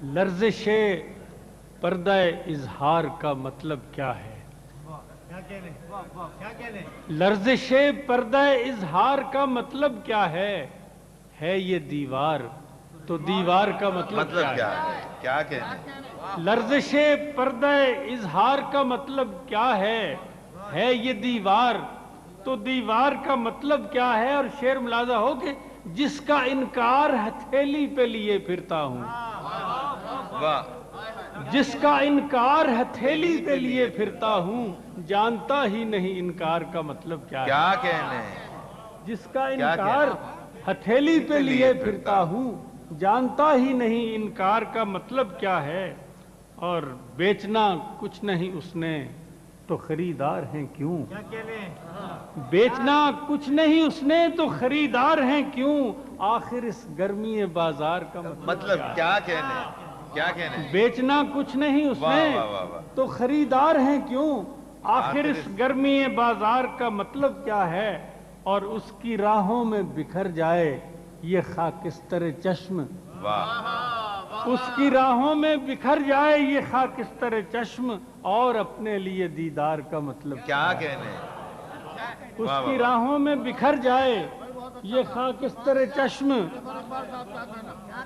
لرزش پردہ اظہار کا مطلب کیا ہے؟ لرزش پردہ اظہار کا مطلب کیا ہے یہ دیوار تو دیوار کا مطلب کیا ہے؟ کیا کہنے؟ لرزش پردہ اظہار کا مطلب کیا ہے یہ دیوار تو دیوار کا مطلب کیا ہے؟ اور شعر ملاحظہ ہو کہ جس کا انکار ہتھیلی پہ لیے پھرتا ہوں، واہ، جس کا انکار ہتھیلی پہ لیے پھرتا ہوں، جانتا ہی نہیں انکار کا مطلب کیا ہے۔ کیا کہنے؟ جس کا انکار ہتھیلی پہ لیے پھرتا ہوں، جانتا ہی نہیں انکار کا مطلب کیا ہے۔ اور بیچنا کچھ نہیں اس نے تو خریدار ہیں کیوں؟ بیچنا کچھ نہیں اس نے تو خریدار ہیں کیوں؟ آخر اس گرمی بازار کا مطلب کیا کہنے؟ کیا کہنے؟ بیچنا کچھ نہیں اس نے تو خریدار ہیں کیوں؟ آخر اس گرمی بازار کا مطلب کیا ہے؟ اور اس کی راہوں میں بکھر جائے یہ خاکستر چشم، اس کی راہوں میں بکھر جائے یہ خاکستر چشم، اور اپنے لیے دیدار کا مطلب کیا کہنے؟ اس کی راہوں میں بکھر جائے یہ خاکستر چشم،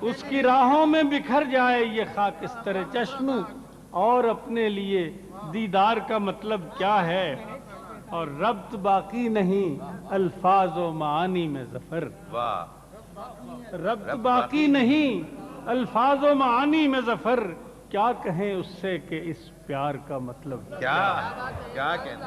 اس کی راہوں میں بکھر جائے یہ خاکستر چشم، اور اپنے لیے دیدار کا مطلب کیا ہے؟ اور ربط باقی نہیں الفاظ و معانی میں ظفر، ربط باقی نہیں الفاظ و معانی میں ظفر، کیا کہیں اس سے کہ اس پیار کا مطلب کیا کہنے؟